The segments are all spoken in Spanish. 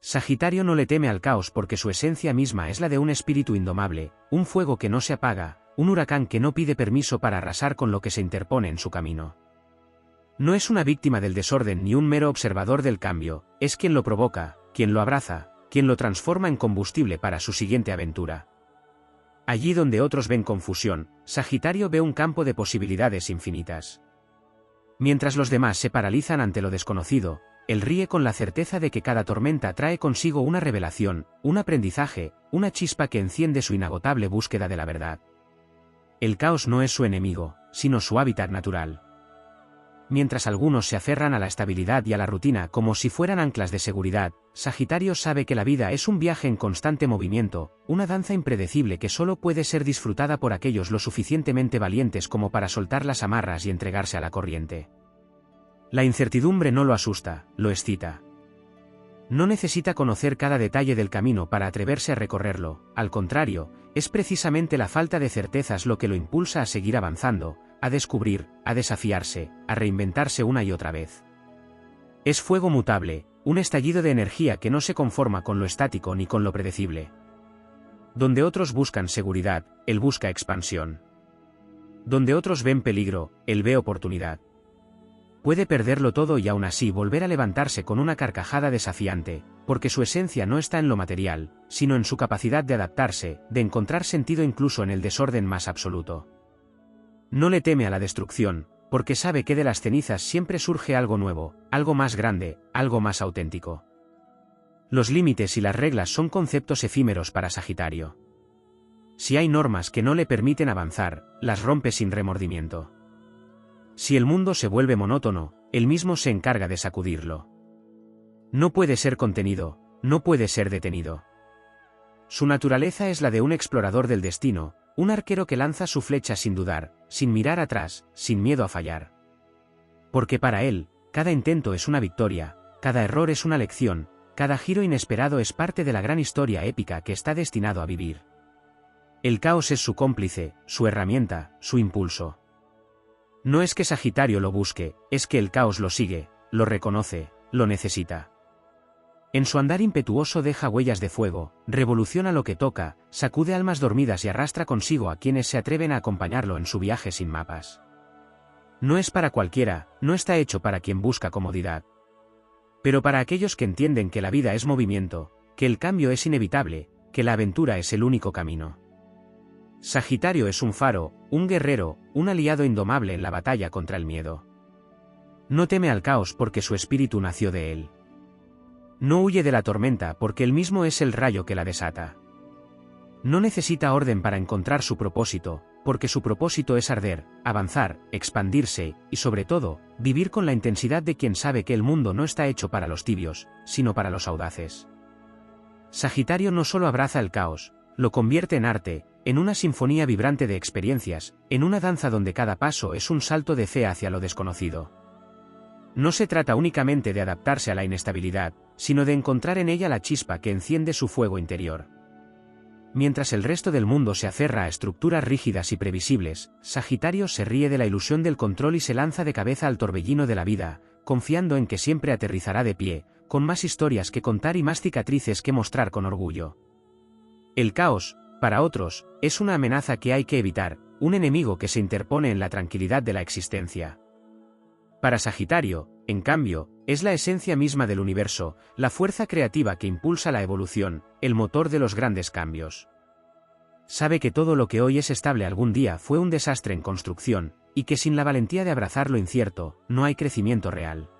Sagitario no le teme al caos porque su esencia misma es la de un espíritu indomable, un fuego que no se apaga, un huracán que no pide permiso para arrasar con lo que se interpone en su camino. No es una víctima del desorden ni un mero observador del cambio, es quien lo provoca, quien lo abraza, quien lo transforma en combustible para su siguiente aventura. Allí donde otros ven confusión, Sagitario ve un campo de posibilidades infinitas. Mientras los demás se paralizan ante lo desconocido, él ríe con la certeza de que cada tormenta trae consigo una revelación, un aprendizaje, una chispa que enciende su inagotable búsqueda de la verdad. El caos no es su enemigo, sino su hábitat natural. Mientras algunos se aferran a la estabilidad y a la rutina como si fueran anclas de seguridad, Sagitario sabe que la vida es un viaje en constante movimiento, una danza impredecible que solo puede ser disfrutada por aquellos lo suficientemente valientes como para soltar las amarras y entregarse a la corriente. La incertidumbre no lo asusta, lo excita. No necesita conocer cada detalle del camino para atreverse a recorrerlo, al contrario, es precisamente la falta de certezas lo que lo impulsa a seguir avanzando, a descubrir, a desafiarse, a reinventarse una y otra vez. Es fuego mutable, un estallido de energía que no se conforma con lo estático ni con lo predecible. Donde otros buscan seguridad, él busca expansión. Donde otros ven peligro, él ve oportunidad. Puede perderlo todo y aún así volver a levantarse con una carcajada desafiante, porque su esencia no está en lo material, sino en su capacidad de adaptarse, de encontrar sentido incluso en el desorden más absoluto. No le teme a la destrucción, porque sabe que de las cenizas siempre surge algo nuevo, algo más grande, algo más auténtico. Los límites y las reglas son conceptos efímeros para Sagitario. Si hay normas que no le permiten avanzar, las rompe sin remordimiento. Si el mundo se vuelve monótono, él mismo se encarga de sacudirlo. No puede ser contenido, no puede ser detenido. Su naturaleza es la de un explorador del destino, un arquero que lanza su flecha sin dudar, sin mirar atrás, sin miedo a fallar. Porque para él, cada intento es una victoria, cada error es una lección, cada giro inesperado es parte de la gran historia épica que está destinado a vivir. El caos es su cómplice, su herramienta, su impulso. No es que Sagitario lo busque, es que el caos lo sigue, lo reconoce, lo necesita. En su andar impetuoso deja huellas de fuego, revoluciona lo que toca, sacude almas dormidas y arrastra consigo a quienes se atreven a acompañarlo en su viaje sin mapas. No es para cualquiera, no está hecho para quien busca comodidad. Pero para aquellos que entienden que la vida es movimiento, que el cambio es inevitable, que la aventura es el único camino. Sagitario es un faro, un guerrero, un aliado indomable en la batalla contra el miedo. No teme al caos porque su espíritu nació de él. No huye de la tormenta porque él mismo es el rayo que la desata. No necesita orden para encontrar su propósito, porque su propósito es arder, avanzar, expandirse, y sobre todo, vivir con la intensidad de quien sabe que el mundo no está hecho para los tibios, sino para los audaces. Sagitario no solo abraza el caos, lo convierte en arte, en una sinfonía vibrante de experiencias, en una danza donde cada paso es un salto de fe hacia lo desconocido. No se trata únicamente de adaptarse a la inestabilidad, sino de encontrar en ella la chispa que enciende su fuego interior. Mientras el resto del mundo se aferra a estructuras rígidas y previsibles, Sagitario se ríe de la ilusión del control y se lanza de cabeza al torbellino de la vida, confiando en que siempre aterrizará de pie, con más historias que contar y más cicatrices que mostrar con orgullo. El caos, para otros, es una amenaza que hay que evitar, un enemigo que se interpone en la tranquilidad de la existencia. Para Sagitario, en cambio, es la esencia misma del universo, la fuerza creativa que impulsa la evolución, el motor de los grandes cambios. Sabe que todo lo que hoy es estable algún día fue un desastre en construcción, y que sin la valentía de abrazar lo incierto, no hay crecimiento real.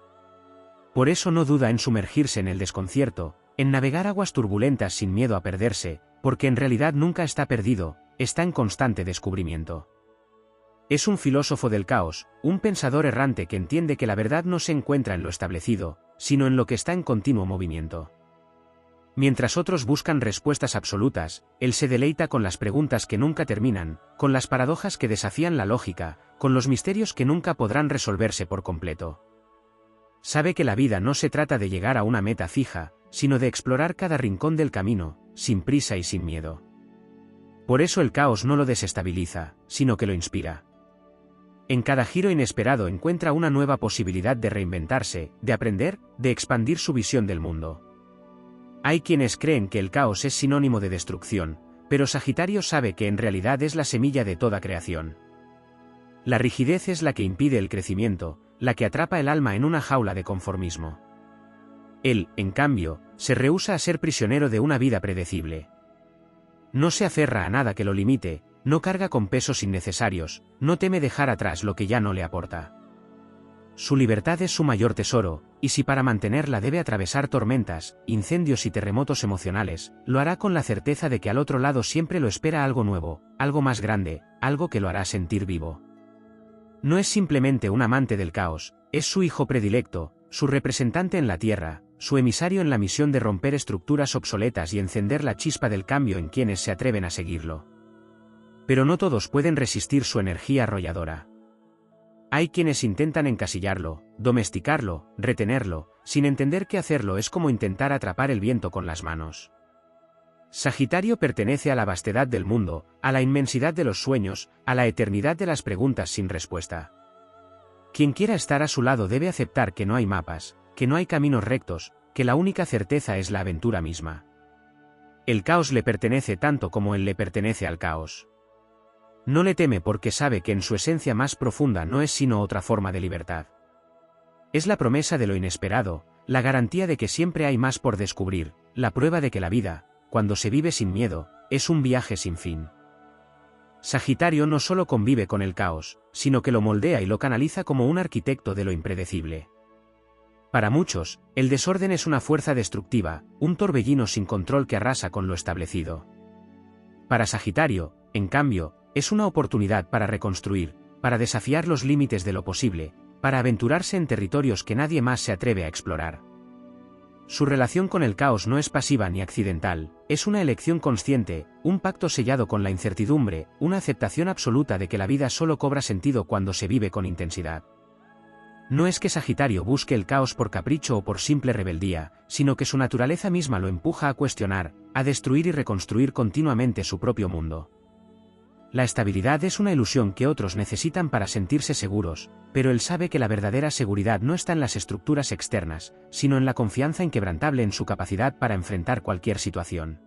Por eso no duda en sumergirse en el desconcierto, en navegar aguas turbulentas sin miedo a perderse, porque en realidad nunca está perdido, está en constante descubrimiento. Es un filósofo del caos, un pensador errante que entiende que la verdad no se encuentra en lo establecido, sino en lo que está en continuo movimiento. Mientras otros buscan respuestas absolutas, él se deleita con las preguntas que nunca terminan, con las paradojas que desafían la lógica, con los misterios que nunca podrán resolverse por completo. Sabe que la vida no se trata de llegar a una meta fija, sino de explorar cada rincón del camino, sin prisa y sin miedo. Por eso el caos no lo desestabiliza, sino que lo inspira. En cada giro inesperado encuentra una nueva posibilidad de reinventarse, de aprender, de expandir su visión del mundo. Hay quienes creen que el caos es sinónimo de destrucción, pero Sagitario sabe que en realidad es la semilla de toda creación. La rigidez es la que impide el crecimiento, la que atrapa el alma en una jaula de conformismo. Él, en cambio, se rehúsa a ser prisionero de una vida predecible. No se aferra a nada que lo limite, no carga con pesos innecesarios, no teme dejar atrás lo que ya no le aporta. Su libertad es su mayor tesoro, y si para mantenerla debe atravesar tormentas, incendios y terremotos emocionales, lo hará con la certeza de que al otro lado siempre lo espera algo nuevo, algo más grande, algo que lo hará sentir vivo. No es simplemente un amante del caos, es su hijo predilecto, su representante en la tierra, su emisario en la misión de romper estructuras obsoletas y encender la chispa del cambio en quienes se atreven a seguirlo. Pero no todos pueden resistir su energía arrolladora. Hay quienes intentan encasillarlo, domesticarlo, retenerlo, sin entender que hacerlo es como intentar atrapar el viento con las manos. Sagitario pertenece a la vastedad del mundo, a la inmensidad de los sueños, a la eternidad de las preguntas sin respuesta. Quien quiera estar a su lado debe aceptar que no hay mapas, que no hay caminos rectos, que la única certeza es la aventura misma. El caos le pertenece tanto como él le pertenece al caos. No le teme porque sabe que en su esencia más profunda no es sino otra forma de libertad. Es la promesa de lo inesperado, la garantía de que siempre hay más por descubrir, la prueba de que la vida, cuando se vive sin miedo, es un viaje sin fin. Sagitario no solo convive con el caos, sino que lo moldea y lo canaliza como un arquitecto de lo impredecible. Para muchos, el desorden es una fuerza destructiva, un torbellino sin control que arrasa con lo establecido. Para Sagitario, en cambio, es una oportunidad para reconstruir, para desafiar los límites de lo posible, para aventurarse en territorios que nadie más se atreve a explorar. Su relación con el caos no es pasiva ni accidental, es una elección consciente, un pacto sellado con la incertidumbre, una aceptación absoluta de que la vida solo cobra sentido cuando se vive con intensidad. No es que Sagitario busque el caos por capricho o por simple rebeldía, sino que su naturaleza misma lo empuja a cuestionar, a destruir y reconstruir continuamente su propio mundo. La estabilidad es una ilusión que otros necesitan para sentirse seguros, pero él sabe que la verdadera seguridad no está en las estructuras externas, sino en la confianza inquebrantable en su capacidad para enfrentar cualquier situación.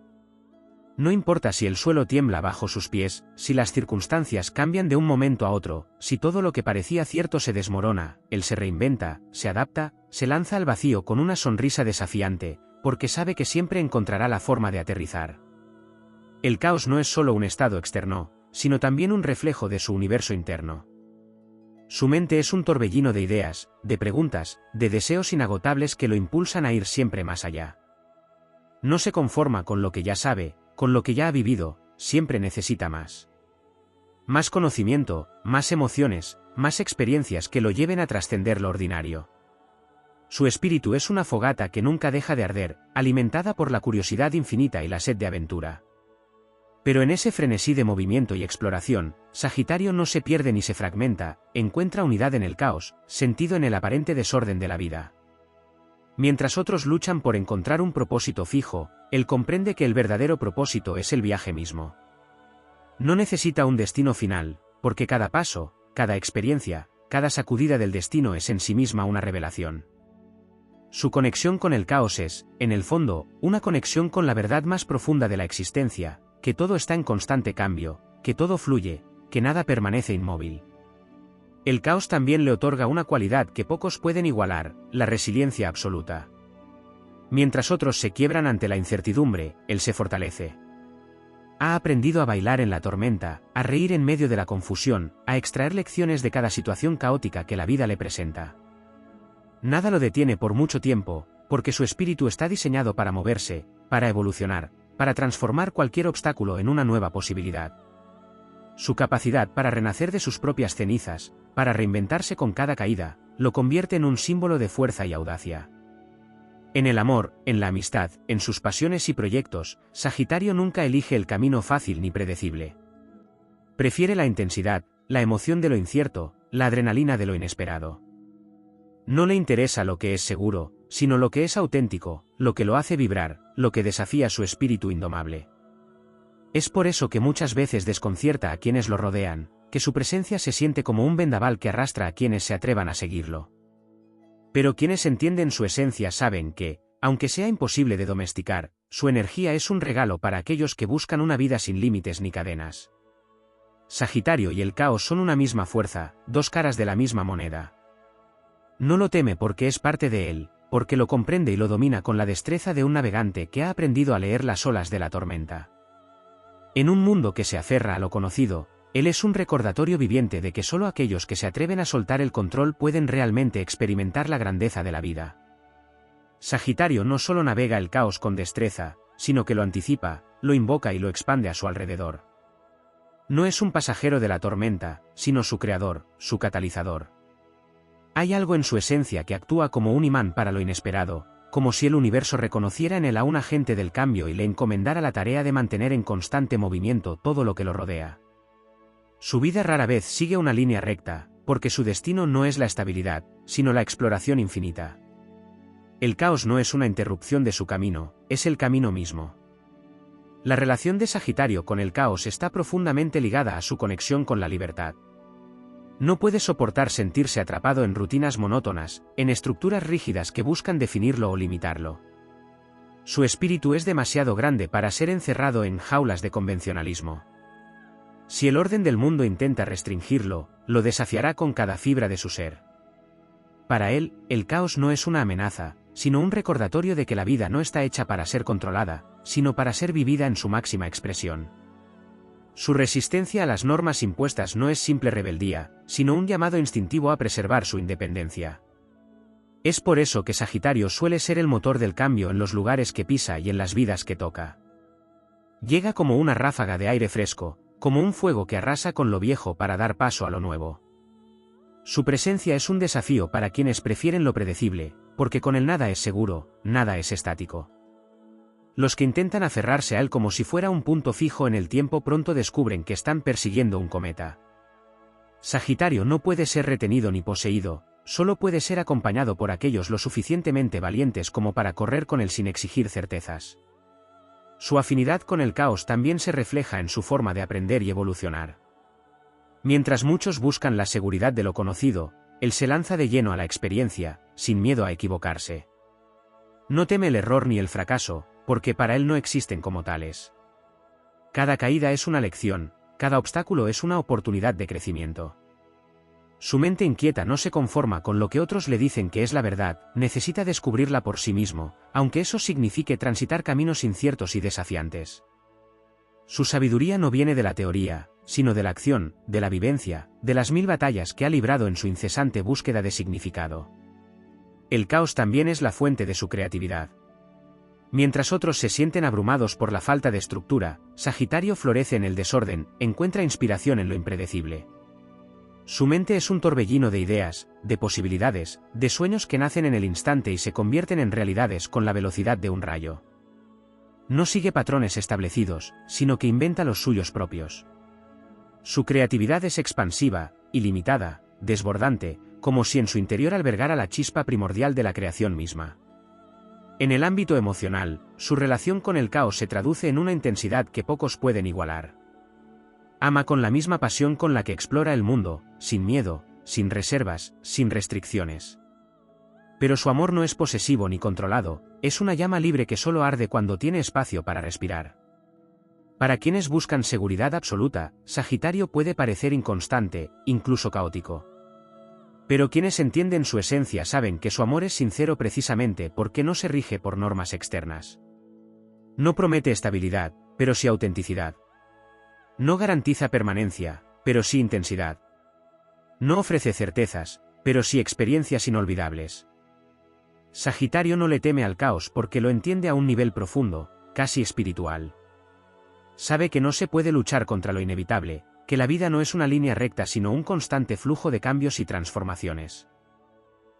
No importa si el suelo tiembla bajo sus pies, si las circunstancias cambian de un momento a otro, si todo lo que parecía cierto se desmorona, él se reinventa, se adapta, se lanza al vacío con una sonrisa desafiante, porque sabe que siempre encontrará la forma de aterrizar. El caos no es solo un estado externo, sino también un reflejo de su universo interno. Su mente es un torbellino de ideas, de preguntas, de deseos inagotables que lo impulsan a ir siempre más allá. No se conforma con lo que ya sabe, con lo que ya ha vivido, siempre necesita más. Más conocimiento, más emociones, más experiencias que lo lleven a trascender lo ordinario. Su espíritu es una fogata que nunca deja de arder, alimentada por la curiosidad infinita y la sed de aventura. Pero en ese frenesí de movimiento y exploración, Sagitario no se pierde ni se fragmenta, encuentra unidad en el caos, sentido en el aparente desorden de la vida. Mientras otros luchan por encontrar un propósito fijo, él comprende que el verdadero propósito es el viaje mismo. No necesita un destino final, porque cada paso, cada experiencia, cada sacudida del destino es en sí misma una revelación. Su conexión con el caos es, en el fondo, una conexión con la verdad más profunda de la existencia, que todo está en constante cambio, que todo fluye, que nada permanece inmóvil. El caos también le otorga una cualidad que pocos pueden igualar, la resiliencia absoluta. Mientras otros se quiebran ante la incertidumbre, él se fortalece. Ha aprendido a bailar en la tormenta, a reír en medio de la confusión, a extraer lecciones de cada situación caótica que la vida le presenta. Nada lo detiene por mucho tiempo, porque su espíritu está diseñado para moverse, para evolucionar, para transformar cualquier obstáculo en una nueva posibilidad. Su capacidad para renacer de sus propias cenizas, para reinventarse con cada caída, lo convierte en un símbolo de fuerza y audacia. En el amor, en la amistad, en sus pasiones y proyectos, Sagitario nunca elige el camino fácil ni predecible. Prefiere la intensidad, la emoción de lo incierto, la adrenalina de lo inesperado. No le interesa lo que es seguro, sino lo que es auténtico, lo que lo hace vibrar, lo que desafía su espíritu indomable. Es por eso que muchas veces desconcierta a quienes lo rodean, que su presencia se siente como un vendaval que arrastra a quienes se atrevan a seguirlo. Pero quienes entienden su esencia saben que, Aunque sea imposible de domesticar, su energía es un regalo para aquellos que buscan una vida sin límites ni cadenas. Sagitario y el caos son una misma fuerza, dos caras de la misma moneda. No lo teme porque es parte de él, porque lo comprende y lo domina con la destreza de un navegante que ha aprendido a leer las olas de la tormenta. En un mundo que se aferra a lo conocido, él es un recordatorio viviente de que solo aquellos que se atreven a soltar el control pueden realmente experimentar la grandeza de la vida. Sagitario no solo navega el caos con destreza, sino que lo anticipa, lo invoca y lo expande a su alrededor. No es un pasajero de la tormenta, sino su creador, su catalizador. Hay algo en su esencia que actúa como un imán para lo inesperado, como si el universo reconociera en él a un agente del cambio y le encomendara la tarea de mantener en constante movimiento todo lo que lo rodea. Su vida rara vez sigue una línea recta, porque su destino no es la estabilidad, sino la exploración infinita. El caos no es una interrupción de su camino, es el camino mismo. La relación de Sagitario con el caos está profundamente ligada a su conexión con la libertad. No puede soportar sentirse atrapado en rutinas monótonas, en estructuras rígidas que buscan definirlo o limitarlo. Su espíritu es demasiado grande para ser encerrado en jaulas de convencionalismo. Si el orden del mundo intenta restringirlo, lo desafiará con cada fibra de su ser. Para él, el caos no es una amenaza, sino un recordatorio de que la vida no está hecha para ser controlada, sino para ser vivida en su máxima expresión. Su resistencia a las normas impuestas no es simple rebeldía, sino un llamado instintivo a preservar su independencia. Es por eso que Sagitario suele ser el motor del cambio en los lugares que pisa y en las vidas que toca. Llega como una ráfaga de aire fresco, como un fuego que arrasa con lo viejo para dar paso a lo nuevo. Su presencia es un desafío para quienes prefieren lo predecible, porque con él nada es seguro, nada es estático. Los que intentan aferrarse a él como si fuera un punto fijo en el tiempo pronto descubren que están persiguiendo un cometa. Sagitario no puede ser retenido ni poseído, solo puede ser acompañado por aquellos lo suficientemente valientes como para correr con él sin exigir certezas. Su afinidad con el caos también se refleja en su forma de aprender y evolucionar. Mientras muchos buscan la seguridad de lo conocido, él se lanza de lleno a la experiencia, sin miedo a equivocarse. No teme el error ni el fracaso, porque para él no existen como tales. Cada caída es una lección, cada obstáculo es una oportunidad de crecimiento. Su mente inquieta no se conforma con lo que otros le dicen que es la verdad, necesita descubrirla por sí mismo, aunque eso signifique transitar caminos inciertos y desafiantes. Su sabiduría no viene de la teoría, sino de la acción, de la vivencia, de las 1000 batallas que ha librado en su incesante búsqueda de significado. El caos también es la fuente de su creatividad. Mientras otros se sienten abrumados por la falta de estructura, Sagitario florece en el desorden, encuentra inspiración en lo impredecible. Su mente es un torbellino de ideas, de posibilidades, de sueños que nacen en el instante y se convierten en realidades con la velocidad de un rayo. No sigue patrones establecidos, sino que inventa los suyos propios. Su creatividad es expansiva, ilimitada, desbordante, como si en su interior albergara la chispa primordial de la creación misma. En el ámbito emocional, su relación con el caos se traduce en una intensidad que pocos pueden igualar. Ama con la misma pasión con la que explora el mundo, sin miedo, sin reservas, sin restricciones. Pero su amor no es posesivo ni controlado, es una llama libre que solo arde cuando tiene espacio para respirar. Para quienes buscan seguridad absoluta, Sagitario puede parecer inconstante, incluso caótico. Pero quienes entienden su esencia saben que su amor es sincero precisamente porque no se rige por normas externas. No promete estabilidad, pero sí autenticidad. No garantiza permanencia, pero sí intensidad. No ofrece certezas, pero sí experiencias inolvidables. Sagitario no le teme al caos porque lo entiende a un nivel profundo, casi espiritual. Sabe que no se puede luchar contra lo inevitable, que la vida no es una línea recta sino un constante flujo de cambios y transformaciones.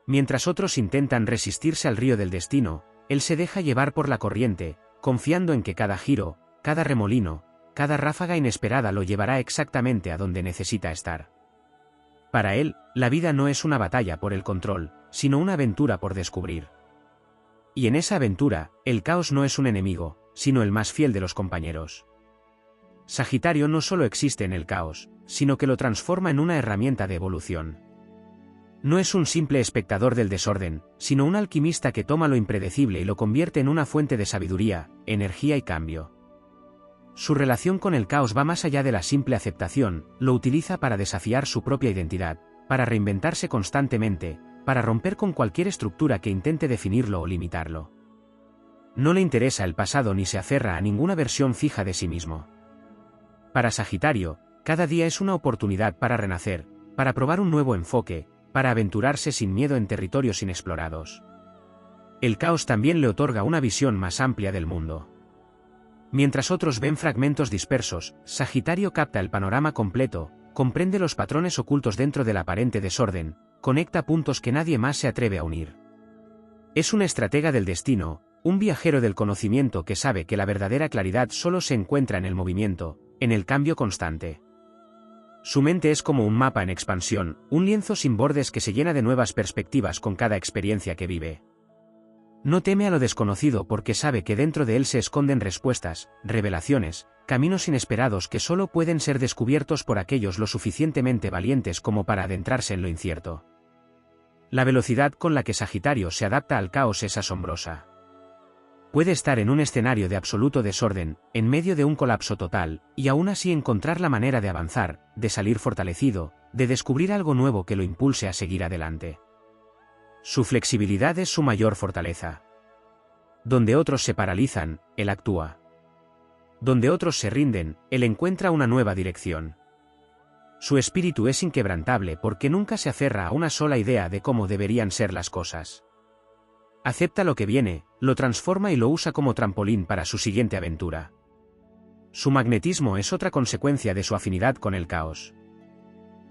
Mientras otros intentan resistirse al río del destino, él se deja llevar por la corriente, confiando en que cada giro, cada remolino, cada ráfaga inesperada lo llevará exactamente a donde necesita estar. Para él, la vida no es una batalla por el control, sino una aventura por descubrir. Y en esa aventura, el caos no es un enemigo, sino el más fiel de los compañeros. Sagitario no solo existe en el caos, sino que lo transforma en una herramienta de evolución. No es un simple espectador del desorden, sino un alquimista que toma lo impredecible y lo convierte en una fuente de sabiduría, energía y cambio. Su relación con el caos va más allá de la simple aceptación, lo utiliza para desafiar su propia identidad, para reinventarse constantemente, para romper con cualquier estructura que intente definirlo o limitarlo. No le interesa el pasado ni se aferra a ninguna versión fija de sí mismo. Para Sagitario, cada día es una oportunidad para renacer, para probar un nuevo enfoque, para aventurarse sin miedo en territorios inexplorados. El caos también le otorga una visión más amplia del mundo. Mientras otros ven fragmentos dispersos, Sagitario capta el panorama completo, comprende los patrones ocultos dentro del aparente desorden, conecta puntos que nadie más se atreve a unir. Es un estratega del destino, un viajero del conocimiento que sabe que la verdadera claridad solo se encuentra en el movimiento, en el cambio constante. Su mente es como un mapa en expansión, un lienzo sin bordes que se llena de nuevas perspectivas con cada experiencia que vive. No teme a lo desconocido porque sabe que dentro de él se esconden respuestas, revelaciones, caminos inesperados que solo pueden ser descubiertos por aquellos lo suficientemente valientes como para adentrarse en lo incierto. La velocidad con la que Sagitario se adapta al caos es asombrosa. Puede estar en un escenario de absoluto desorden, en medio de un colapso total, y aún así encontrar la manera de avanzar, de salir fortalecido, de descubrir algo nuevo que lo impulse a seguir adelante. Su flexibilidad es su mayor fortaleza. Donde otros se paralizan, él actúa. Donde otros se rinden, él encuentra una nueva dirección. Su espíritu es inquebrantable porque nunca se aferra a una sola idea de cómo deberían ser las cosas. Acepta lo que viene, lo transforma y lo usa como trampolín para su siguiente aventura. Su magnetismo es otra consecuencia de su afinidad con el caos.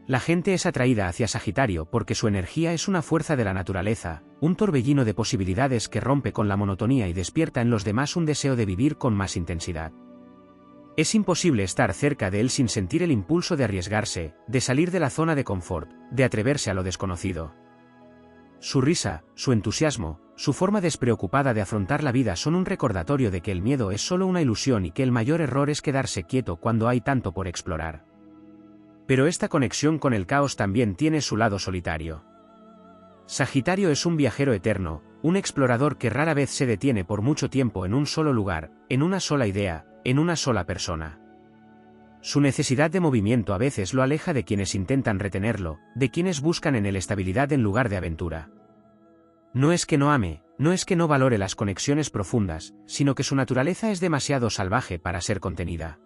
La gente es atraída hacia Sagitario porque su energía es una fuerza de la naturaleza, un torbellino de posibilidades que rompe con la monotonía y despierta en los demás un deseo de vivir con más intensidad. Es imposible estar cerca de él sin sentir el impulso de arriesgarse, de salir de la zona de confort, de atreverse a lo desconocido. Su risa, su entusiasmo, su forma despreocupada de afrontar la vida son un recordatorio de que el miedo es solo una ilusión y que el mayor error es quedarse quieto cuando hay tanto por explorar. Pero esta conexión con el caos también tiene su lado solitario. Sagitario es un viajero eterno, un explorador que rara vez se detiene por mucho tiempo en un solo lugar, en una sola idea, en una sola persona. Su necesidad de movimiento a veces lo aleja de quienes intentan retenerlo, de quienes buscan en él estabilidad en lugar de aventura. No es que no ame, no es que no valore las conexiones profundas, sino que su naturaleza es demasiado salvaje para ser contenida.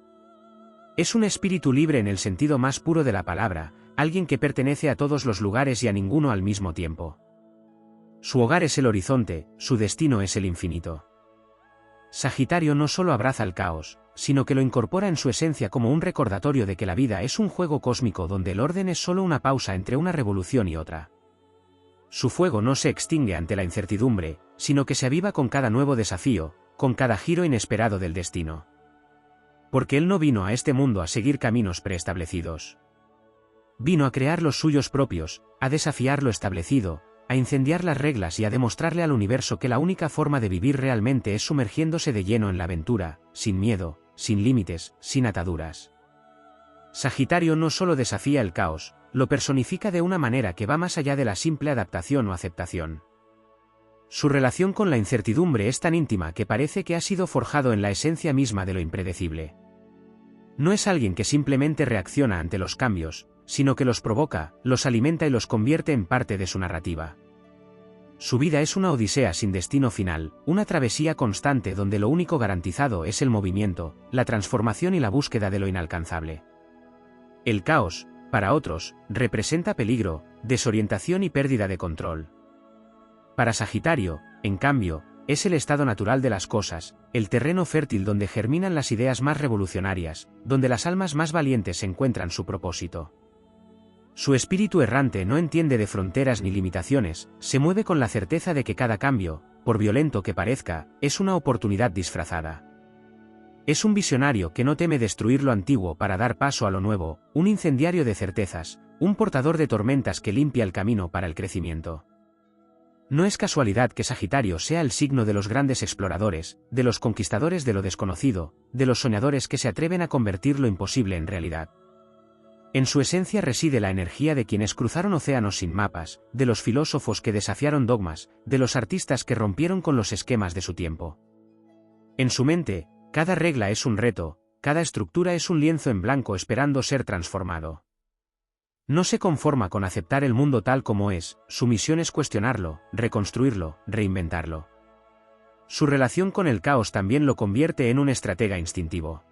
Es un espíritu libre en el sentido más puro de la palabra, alguien que pertenece a todos los lugares y a ninguno al mismo tiempo. Su hogar es el horizonte, su destino es el infinito. Sagitario no solo abraza el caos, sino que lo incorpora en su esencia como un recordatorio de que la vida es un juego cósmico donde el orden es solo una pausa entre una revolución y otra. Su fuego no se extingue ante la incertidumbre, sino que se aviva con cada nuevo desafío, con cada giro inesperado del destino. Porque él no vino a este mundo a seguir caminos preestablecidos. Vino a crear los suyos propios, a desafiar lo establecido, a incendiar las reglas y a demostrarle al universo que la única forma de vivir realmente es sumergiéndose de lleno en la aventura, sin miedo, sin límites, sin ataduras. Sagitario no solo desafía el caos, lo personifica de una manera que va más allá de la simple adaptación o aceptación. Su relación con la incertidumbre es tan íntima que parece que ha sido forjado en la esencia misma de lo impredecible. No es alguien que simplemente reacciona ante los cambios, sino que los provoca, los alimenta y los convierte en parte de su narrativa. Su vida es una odisea sin destino final, una travesía constante donde lo único garantizado es el movimiento, la transformación y la búsqueda de lo inalcanzable. El caos, para otros, representa peligro, desorientación y pérdida de control. Para Sagitario, en cambio, es el estado natural de las cosas, el terreno fértil donde germinan las ideas más revolucionarias, donde las almas más valientes encuentran su propósito. Su espíritu errante no entiende de fronteras ni limitaciones, se mueve con la certeza de que cada cambio, por violento que parezca, es una oportunidad disfrazada. Es un visionario que no teme destruir lo antiguo para dar paso a lo nuevo, un incendiario de certezas, un portador de tormentas que limpia el camino para el crecimiento. No es casualidad que Sagitario sea el signo de los grandes exploradores, de los conquistadores de lo desconocido, de los soñadores que se atreven a convertir lo imposible en realidad. En su esencia reside la energía de quienes cruzaron océanos sin mapas, de los filósofos que desafiaron dogmas, de los artistas que rompieron con los esquemas de su tiempo. En su mente, cada regla es un reto, cada estructura es un lienzo en blanco esperando ser transformado. No se conforma con aceptar el mundo tal como es, su misión es cuestionarlo, reconstruirlo, reinventarlo. Su relación con el caos también lo convierte en un estratega instintivo.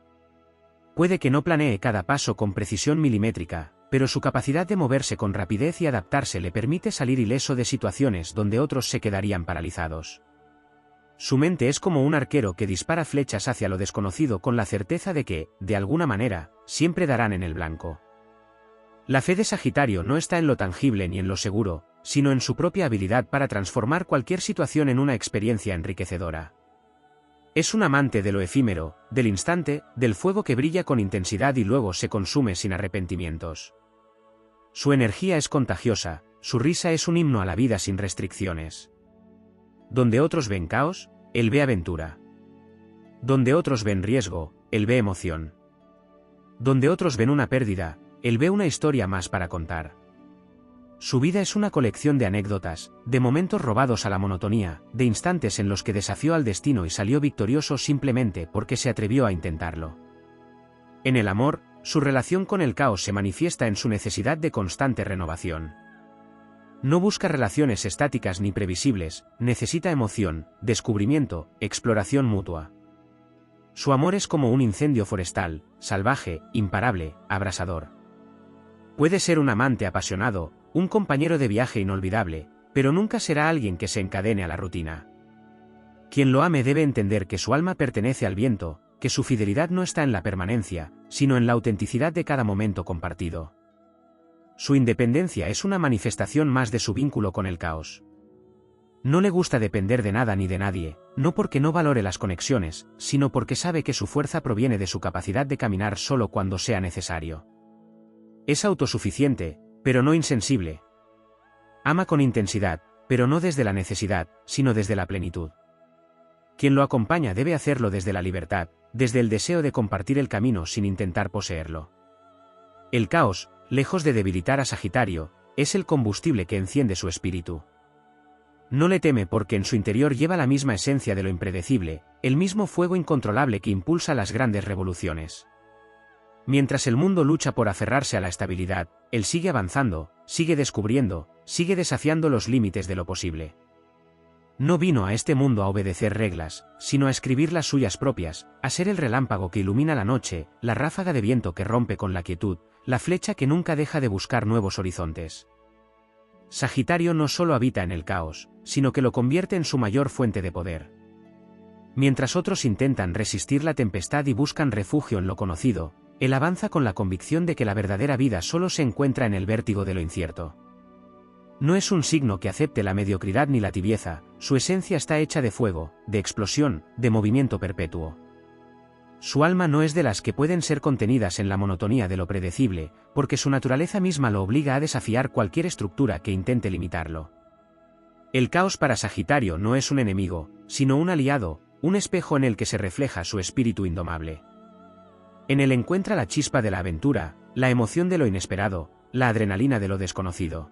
Puede que no planee cada paso con precisión milimétrica, pero su capacidad de moverse con rapidez y adaptarse le permite salir ileso de situaciones donde otros se quedarían paralizados. Su mente es como un arquero que dispara flechas hacia lo desconocido con la certeza de que, de alguna manera, siempre darán en el blanco. La fe de Sagitario no está en lo tangible ni en lo seguro, sino en su propia habilidad para transformar cualquier situación en una experiencia enriquecedora. Es un amante de lo efímero, del instante, del fuego que brilla con intensidad y luego se consume sin arrepentimientos. Su energía es contagiosa, su risa es un himno a la vida sin restricciones. Donde otros ven caos, él ve aventura. Donde otros ven riesgo, él ve emoción. Donde otros ven una pérdida, él ve una historia más para contar. Su vida es una colección de anécdotas, de momentos robados a la monotonía, de instantes en los que desafió al destino y salió victorioso simplemente porque se atrevió a intentarlo. En el amor, su relación con el caos se manifiesta en su necesidad de constante renovación. No busca relaciones estáticas ni previsibles, necesita emoción, descubrimiento, exploración mutua. Su amor es como un incendio forestal, salvaje, imparable, abrasador. Puede ser un amante apasionado, un compañero de viaje inolvidable, pero nunca será alguien que se encadene a la rutina. Quien lo ame debe entender que su alma pertenece al viento, que su fidelidad no está en la permanencia, sino en la autenticidad de cada momento compartido. Su independencia es una manifestación más de su vínculo con el caos. No le gusta depender de nada ni de nadie, no porque no valore las conexiones, sino porque sabe que su fuerza proviene de su capacidad de caminar solo cuando sea necesario. Es autosuficiente, pero no insensible. Ama con intensidad, pero no desde la necesidad, sino desde la plenitud. Quien lo acompaña debe hacerlo desde la libertad, desde el deseo de compartir el camino sin intentar poseerlo. El caos, lejos de debilitar a Sagitario, es el combustible que enciende su espíritu. No le teme porque en su interior lleva la misma esencia de lo impredecible, el mismo fuego incontrolable que impulsa las grandes revoluciones. Mientras el mundo lucha por aferrarse a la estabilidad, él sigue avanzando, sigue descubriendo, sigue desafiando los límites de lo posible. No vino a este mundo a obedecer reglas, sino a escribir las suyas propias, a ser el relámpago que ilumina la noche, la ráfaga de viento que rompe con la quietud, la flecha que nunca deja de buscar nuevos horizontes. Sagitario no solo habita en el caos, sino que lo convierte en su mayor fuente de poder. Mientras otros intentan resistir la tempestad y buscan refugio en lo conocido, él avanza con la convicción de que la verdadera vida solo se encuentra en el vértigo de lo incierto. No es un signo que acepte la mediocridad ni la tibieza, su esencia está hecha de fuego, de explosión, de movimiento perpetuo. Su alma no es de las que pueden ser contenidas en la monotonía de lo predecible, porque su naturaleza misma lo obliga a desafiar cualquier estructura que intente limitarlo. El caos para Sagitario no es un enemigo, sino un aliado, un espejo en el que se refleja su espíritu indomable. En él encuentra la chispa de la aventura, la emoción de lo inesperado, la adrenalina de lo desconocido.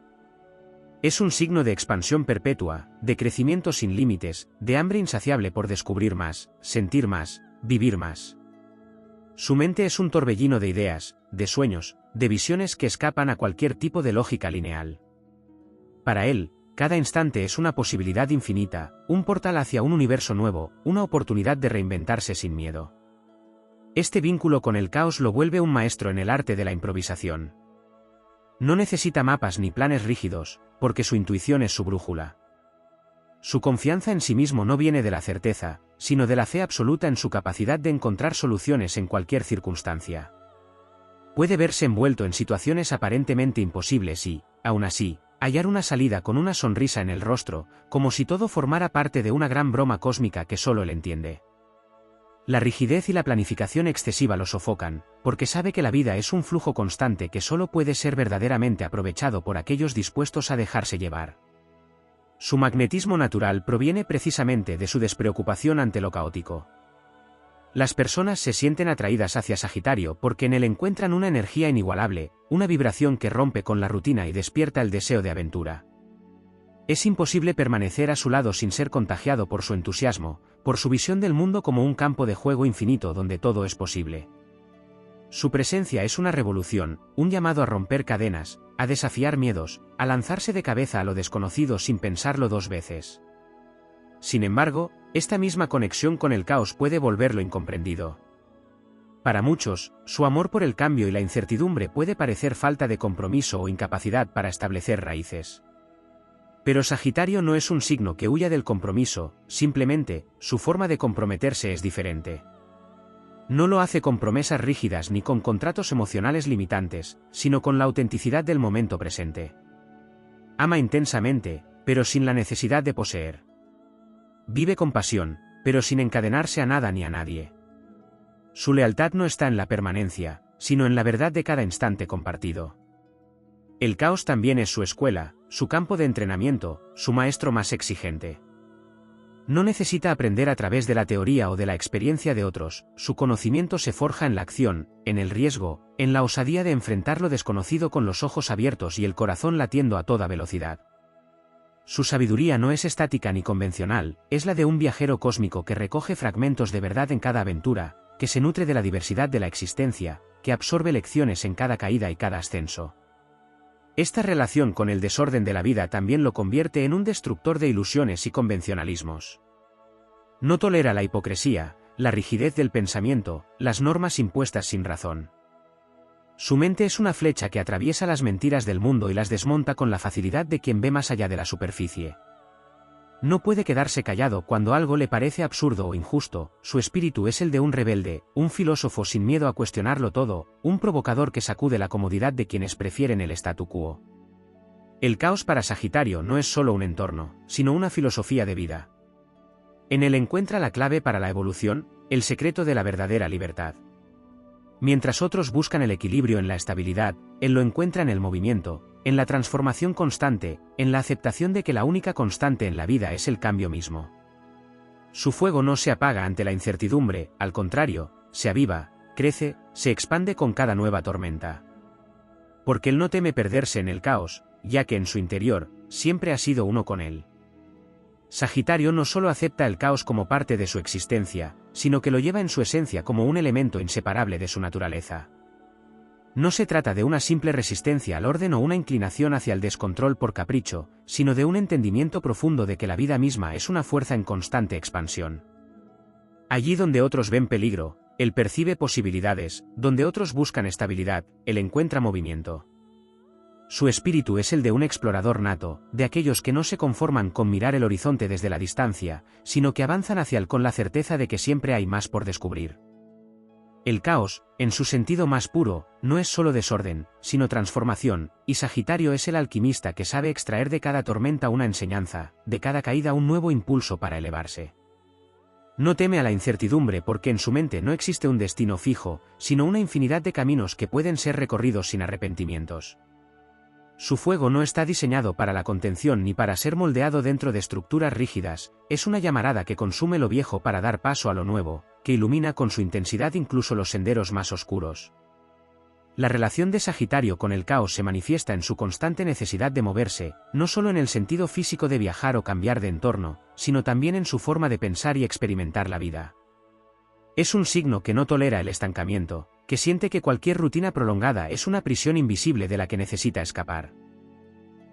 Es un signo de expansión perpetua, de crecimiento sin límites, de hambre insaciable por descubrir más, sentir más, vivir más. Su mente es un torbellino de ideas, de sueños, de visiones que escapan a cualquier tipo de lógica lineal. Para él, cada instante es una posibilidad infinita, un portal hacia un universo nuevo, una oportunidad de reinventarse sin miedo. Este vínculo con el caos lo vuelve un maestro en el arte de la improvisación. No necesita mapas ni planes rígidos, porque su intuición es su brújula. Su confianza en sí mismo no viene de la certeza, sino de la fe absoluta en su capacidad de encontrar soluciones en cualquier circunstancia. Puede verse envuelto en situaciones aparentemente imposibles y, aún así, hallar una salida con una sonrisa en el rostro, como si todo formara parte de una gran broma cósmica que solo él entiende. La rigidez y la planificación excesiva lo sofocan, porque sabe que la vida es un flujo constante que solo puede ser verdaderamente aprovechado por aquellos dispuestos a dejarse llevar. Su magnetismo natural proviene precisamente de su despreocupación ante lo caótico. Las personas se sienten atraídas hacia Sagitario porque en él encuentran una energía inigualable, una vibración que rompe con la rutina y despierta el deseo de aventura. Es imposible permanecer a su lado sin ser contagiado por su entusiasmo, por su visión del mundo como un campo de juego infinito donde todo es posible. Su presencia es una revolución, un llamado a romper cadenas, a desafiar miedos, a lanzarse de cabeza a lo desconocido sin pensarlo dos veces. Sin embargo, esta misma conexión con el caos puede volverlo incomprendido. Para muchos, su amor por el cambio y la incertidumbre puede parecer falta de compromiso o incapacidad para establecer raíces. Pero Sagitario no es un signo que huya del compromiso, simplemente, su forma de comprometerse es diferente. No lo hace con promesas rígidas ni con contratos emocionales limitantes, sino con la autenticidad del momento presente. Ama intensamente, pero sin la necesidad de poseer. Vive con pasión, pero sin encadenarse a nada ni a nadie. Su lealtad no está en la permanencia, sino en la verdad de cada instante compartido. El caos también es su escuela, su campo de entrenamiento, su maestro más exigente. No necesita aprender a través de la teoría o de la experiencia de otros, su conocimiento se forja en la acción, en el riesgo, en la osadía de enfrentar lo desconocido con los ojos abiertos y el corazón latiendo a toda velocidad. Su sabiduría no es estática ni convencional, es la de un viajero cósmico que recoge fragmentos de verdad en cada aventura, que se nutre de la diversidad de la existencia, que absorbe lecciones en cada caída y cada ascenso. Esta relación con el desorden de la vida también lo convierte en un destructor de ilusiones y convencionalismos. No tolera la hipocresía, la rigidez del pensamiento, las normas impuestas sin razón. Su mente es una flecha que atraviesa las mentiras del mundo y las desmonta con la facilidad de quien ve más allá de la superficie. No puede quedarse callado cuando algo le parece absurdo o injusto, su espíritu es el de un rebelde, un filósofo sin miedo a cuestionarlo todo, un provocador que sacude la comodidad de quienes prefieren el statu quo. El caos para Sagitario no es solo un entorno, sino una filosofía de vida. En él encuentra la clave para la evolución, el secreto de la verdadera libertad. Mientras otros buscan el equilibrio en la estabilidad, él lo encuentra en el movimiento, en la transformación constante, en la aceptación de que la única constante en la vida es el cambio mismo. Su fuego no se apaga ante la incertidumbre, al contrario, se aviva, crece, se expande con cada nueva tormenta. Porque él no teme perderse en el caos, ya que en su interior, siempre ha sido uno con él. Sagitario no solo acepta el caos como parte de su existencia, sino que lo lleva en su esencia como un elemento inseparable de su naturaleza. No se trata de una simple resistencia al orden o una inclinación hacia el descontrol por capricho, sino de un entendimiento profundo de que la vida misma es una fuerza en constante expansión. Allí donde otros ven peligro, él percibe posibilidades, donde otros buscan estabilidad, él encuentra movimiento. Su espíritu es el de un explorador nato, de aquellos que no se conforman con mirar el horizonte desde la distancia, sino que avanzan hacia él con la certeza de que siempre hay más por descubrir. El caos, en su sentido más puro, no es solo desorden, sino transformación, y Sagitario es el alquimista que sabe extraer de cada tormenta una enseñanza, de cada caída un nuevo impulso para elevarse. No teme a la incertidumbre porque en su mente no existe un destino fijo, sino una infinidad de caminos que pueden ser recorridos sin arrepentimientos. Su fuego no está diseñado para la contención ni para ser moldeado dentro de estructuras rígidas, es una llamarada que consume lo viejo para dar paso a lo nuevo, que ilumina con su intensidad incluso los senderos más oscuros. La relación de Sagitario con el caos se manifiesta en su constante necesidad de moverse, no solo en el sentido físico de viajar o cambiar de entorno, sino también en su forma de pensar y experimentar la vida. Es un signo que no tolera el estancamiento, que siente que cualquier rutina prolongada es una prisión invisible de la que necesita escapar.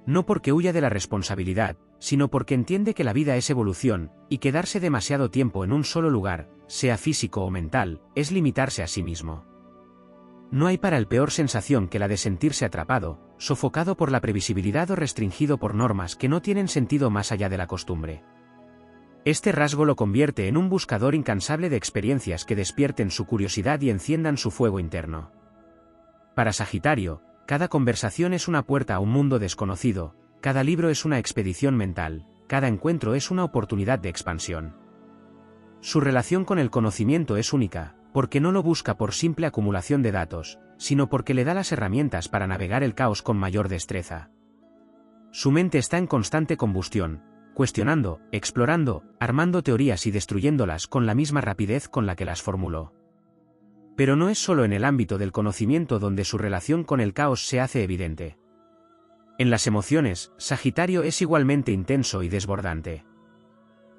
No porque huya de la responsabilidad, sino porque entiende que la vida es evolución, y quedarse demasiado tiempo en un solo lugar, sea físico o mental, es limitarse a sí mismo. No hay para él peor sensación que la de sentirse atrapado, sofocado por la previsibilidad o restringido por normas que no tienen sentido más allá de la costumbre. Este rasgo lo convierte en un buscador incansable de experiencias que despierten su curiosidad y enciendan su fuego interno. Para Sagitario, cada conversación es una puerta a un mundo desconocido, cada libro es una expedición mental, cada encuentro es una oportunidad de expansión. Su relación con el conocimiento es única, porque no lo busca por simple acumulación de datos, sino porque le da las herramientas para navegar el caos con mayor destreza. Su mente está en constante combustión, cuestionando, explorando, armando teorías y destruyéndolas con la misma rapidez con la que las formuló. Pero no es solo en el ámbito del conocimiento donde su relación con el caos se hace evidente. En las emociones, Sagitario es igualmente intenso y desbordante.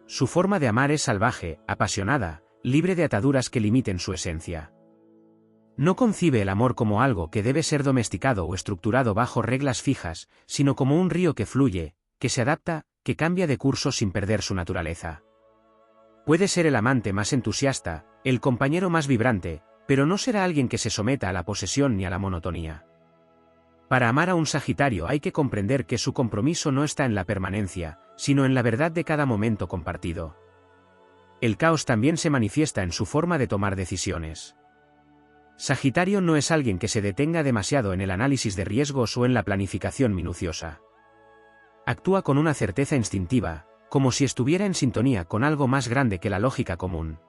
Su forma de amar es salvaje, apasionada, libre de ataduras que limiten su esencia. No concibe el amor como algo que debe ser domesticado o estructurado bajo reglas fijas, sino como un río que fluye, que se adapta, que cambia de curso sin perder su naturaleza. Puede ser el amante más entusiasta, el compañero más vibrante, pero no será alguien que se someta a la posesión ni a la monotonía. Para amar a un Sagitario hay que comprender que su compromiso no está en la permanencia, sino en la verdad de cada momento compartido. El caos también se manifiesta en su forma de tomar decisiones. Sagitario no es alguien que se detenga demasiado en el análisis de riesgos o en la planificación minuciosa. Actúa con una certeza instintiva, como si estuviera en sintonía con algo más grande que la lógica común.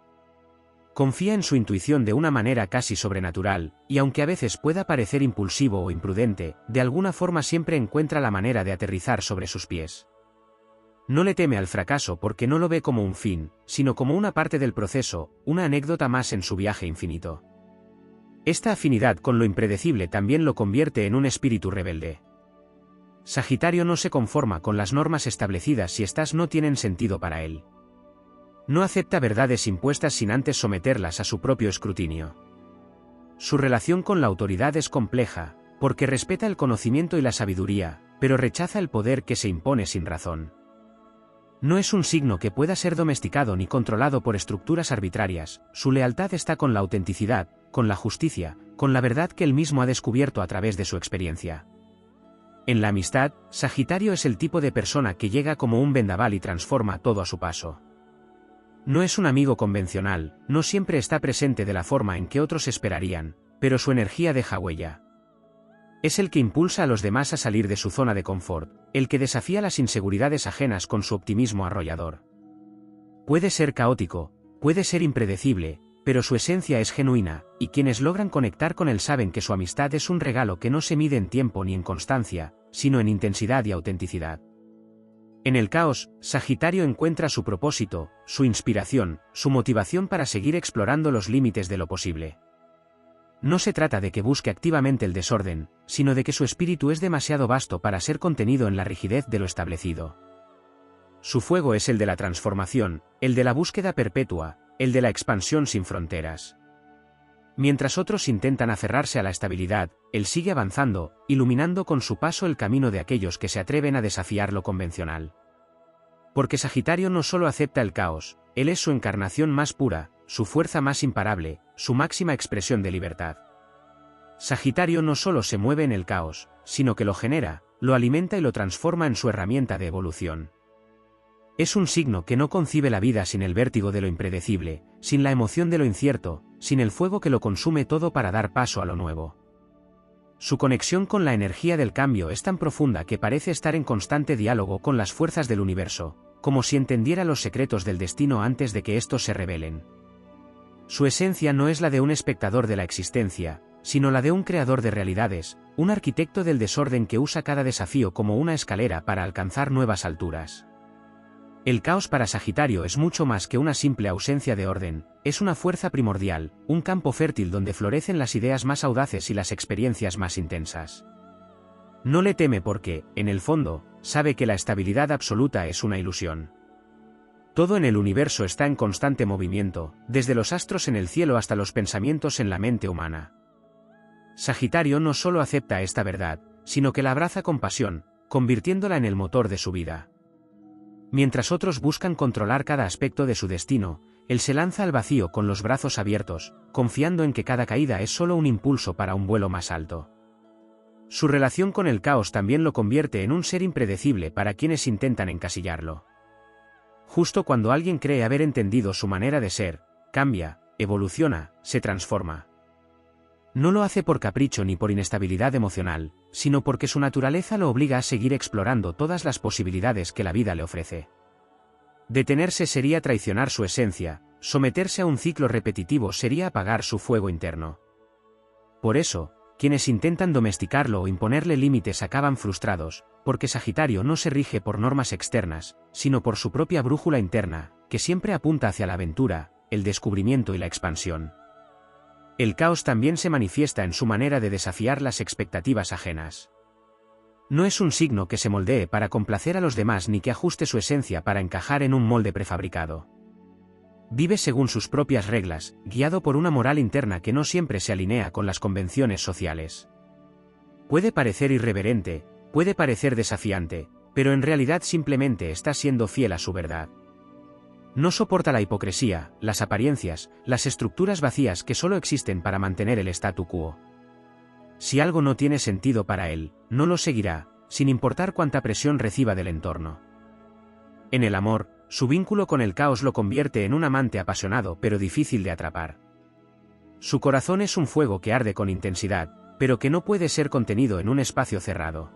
Confía en su intuición de una manera casi sobrenatural, y aunque a veces pueda parecer impulsivo o imprudente, de alguna forma siempre encuentra la manera de aterrizar sobre sus pies. No le teme al fracaso porque no lo ve como un fin, sino como una parte del proceso, una anécdota más en su viaje infinito. Esta afinidad con lo impredecible también lo convierte en un espíritu rebelde. Sagitario no se conforma con las normas establecidas si éstas no tienen sentido para él. No acepta verdades impuestas sin antes someterlas a su propio escrutinio. Su relación con la autoridad es compleja, porque respeta el conocimiento y la sabiduría, pero rechaza el poder que se impone sin razón. No es un signo que pueda ser domesticado ni controlado por estructuras arbitrarias, su lealtad está con la autenticidad, con la justicia, con la verdad que él mismo ha descubierto a través de su experiencia. En la amistad, Sagitario es el tipo de persona que llega como un vendaval y transforma todo a su paso. No es un amigo convencional, no siempre está presente de la forma en que otros esperarían, pero su energía deja huella. Es el que impulsa a los demás a salir de su zona de confort, el que desafía las inseguridades ajenas con su optimismo arrollador. Puede ser caótico, puede ser impredecible, pero su esencia es genuina, y quienes logran conectar con él saben que su amistad es un regalo que no se mide en tiempo ni en constancia, sino en intensidad y autenticidad. En el caos, Sagitario encuentra su propósito, su inspiración, su motivación para seguir explorando los límites de lo posible. No se trata de que busque activamente el desorden, sino de que su espíritu es demasiado vasto para ser contenido en la rigidez de lo establecido. Su fuego es el de la transformación, el de la búsqueda perpetua, el de la expansión sin fronteras. Mientras otros intentan aferrarse a la estabilidad, él sigue avanzando, iluminando con su paso el camino de aquellos que se atreven a desafiar lo convencional. Porque Sagitario no solo acepta el caos, él es su encarnación más pura, su fuerza más imparable, su máxima expresión de libertad. Sagitario no solo se mueve en el caos, sino que lo genera, lo alimenta y lo transforma en su herramienta de evolución. Es un signo que no concibe la vida sin el vértigo de lo impredecible, sin la emoción de lo incierto, sin el fuego que lo consume todo para dar paso a lo nuevo. Su conexión con la energía del cambio es tan profunda que parece estar en constante diálogo con las fuerzas del universo, como si entendiera los secretos del destino antes de que estos se revelen. Su esencia no es la de un espectador de la existencia, sino la de un creador de realidades, un arquitecto del desorden que usa cada desafío como una escalera para alcanzar nuevas alturas. El caos para Sagitario es mucho más que una simple ausencia de orden, es una fuerza primordial, un campo fértil donde florecen las ideas más audaces y las experiencias más intensas. No le teme porque, en el fondo, sabe que la estabilidad absoluta es una ilusión. Todo en el universo está en constante movimiento, desde los astros en el cielo hasta los pensamientos en la mente humana. Sagitario no solo acepta esta verdad, sino que la abraza con pasión, convirtiéndola en el motor de su vida. Mientras otros buscan controlar cada aspecto de su destino, él se lanza al vacío con los brazos abiertos, confiando en que cada caída es solo un impulso para un vuelo más alto. Su relación con el caos también lo convierte en un ser impredecible para quienes intentan encasillarlo. Justo cuando alguien cree haber entendido su manera de ser, cambia, evoluciona, se transforma. No lo hace por capricho ni por inestabilidad emocional, sino porque su naturaleza lo obliga a seguir explorando todas las posibilidades que la vida le ofrece. Detenerse sería traicionar su esencia, someterse a un ciclo repetitivo sería apagar su fuego interno. Por eso, quienes intentan domesticarlo o imponerle límites acaban frustrados, porque Sagitario no se rige por normas externas, sino por su propia brújula interna, que siempre apunta hacia la aventura, el descubrimiento y la expansión. El caos también se manifiesta en su manera de desafiar las expectativas ajenas. No es un signo que se moldee para complacer a los demás ni que ajuste su esencia para encajar en un molde prefabricado. Vive según sus propias reglas, guiado por una moral interna que no siempre se alinea con las convenciones sociales. Puede parecer irreverente, puede parecer desafiante, pero en realidad simplemente está siendo fiel a su verdad. No soporta la hipocresía, las apariencias, las estructuras vacías que solo existen para mantener el statu quo. Si algo no tiene sentido para él, no lo seguirá, sin importar cuánta presión reciba del entorno. En el amor, su vínculo con el caos lo convierte en un amante apasionado pero difícil de atrapar. Su corazón es un fuego que arde con intensidad, pero que no puede ser contenido en un espacio cerrado.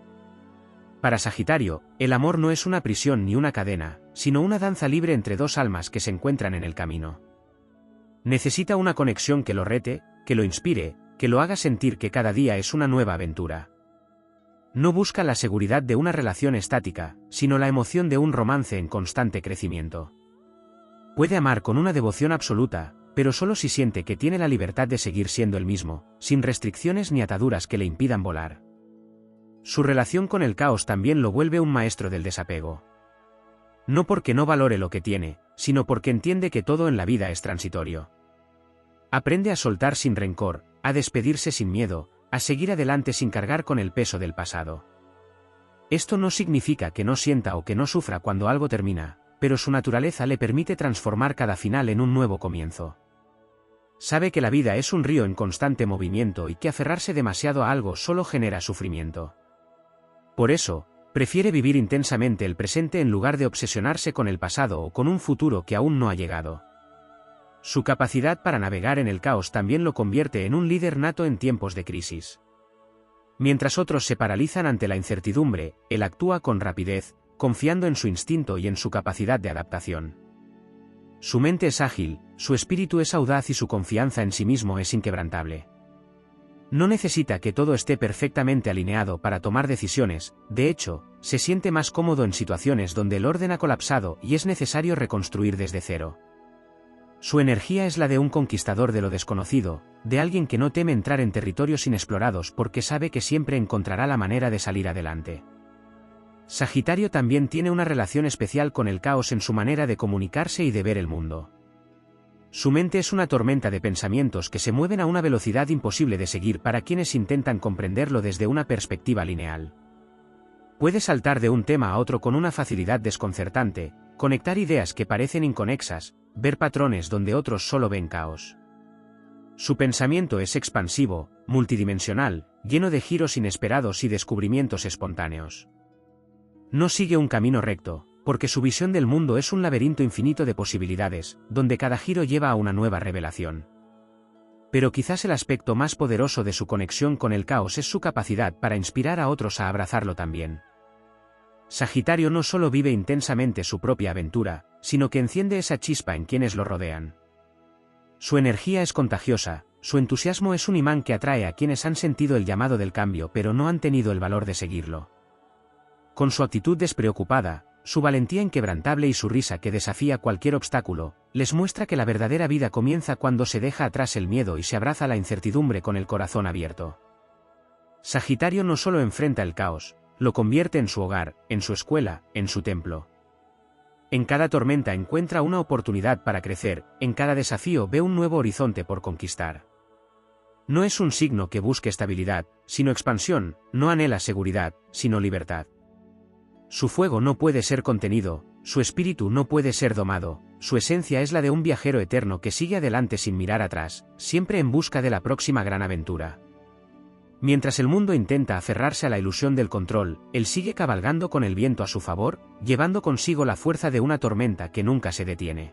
Para Sagitario, el amor no es una prisión ni una cadena, sino una danza libre entre dos almas que se encuentran en el camino. Necesita una conexión que lo rete, que lo inspire, que lo haga sentir que cada día es una nueva aventura. No busca la seguridad de una relación estática, sino la emoción de un romance en constante crecimiento. Puede amar con una devoción absoluta, pero solo si siente que tiene la libertad de seguir siendo el mismo, sin restricciones ni ataduras que le impidan volar. Su relación con el caos también lo vuelve un maestro del desapego. No porque no valore lo que tiene, sino porque entiende que todo en la vida es transitorio. Aprende a soltar sin rencor, a despedirse sin miedo, a seguir adelante sin cargar con el peso del pasado. Esto no significa que no sienta o que no sufra cuando algo termina, pero su naturaleza le permite transformar cada final en un nuevo comienzo. Sabe que la vida es un río en constante movimiento y que aferrarse demasiado a algo solo genera sufrimiento. Por eso, prefiere vivir intensamente el presente en lugar de obsesionarse con el pasado o con un futuro que aún no ha llegado. Su capacidad para navegar en el caos también lo convierte en un líder nato en tiempos de crisis. Mientras otros se paralizan ante la incertidumbre, él actúa con rapidez, confiando en su instinto y en su capacidad de adaptación. Su mente es ágil, su espíritu es audaz y su confianza en sí mismo es inquebrantable. No necesita que todo esté perfectamente alineado para tomar decisiones, de hecho, se siente más cómodo en situaciones donde el orden ha colapsado y es necesario reconstruir desde cero. Su energía es la de un conquistador de lo desconocido, de alguien que no teme entrar en territorios inexplorados porque sabe que siempre encontrará la manera de salir adelante. Sagitario también tiene una relación especial con el caos en su manera de comunicarse y de ver el mundo. Su mente es una tormenta de pensamientos que se mueven a una velocidad imposible de seguir para quienes intentan comprenderlo desde una perspectiva lineal. Puede saltar de un tema a otro con una facilidad desconcertante, conectar ideas que parecen inconexas, ver patrones donde otros solo ven caos. Su pensamiento es expansivo, multidimensional, lleno de giros inesperados y descubrimientos espontáneos. No sigue un camino recto, porque su visión del mundo es un laberinto infinito de posibilidades, donde cada giro lleva a una nueva revelación. Pero quizás el aspecto más poderoso de su conexión con el caos es su capacidad para inspirar a otros a abrazarlo también. Sagitario no solo vive intensamente su propia aventura, sino que enciende esa chispa en quienes lo rodean. Su energía es contagiosa, su entusiasmo es un imán que atrae a quienes han sentido el llamado del cambio pero no han tenido el valor de seguirlo. Con su actitud despreocupada, su valentía inquebrantable y su risa que desafía cualquier obstáculo, les muestra que la verdadera vida comienza cuando se deja atrás el miedo y se abraza la incertidumbre con el corazón abierto. Sagitario no solo enfrenta el caos, lo convierte en su hogar, en su escuela, en su templo. En cada tormenta encuentra una oportunidad para crecer, en cada desafío ve un nuevo horizonte por conquistar. No es un signo que busque estabilidad, sino expansión, no anhela seguridad, sino libertad. Su fuego no puede ser contenido, su espíritu no puede ser domado, su esencia es la de un viajero eterno que sigue adelante sin mirar atrás, siempre en busca de la próxima gran aventura. Mientras el mundo intenta aferrarse a la ilusión del control, él sigue cabalgando con el viento a su favor, llevando consigo la fuerza de una tormenta que nunca se detiene.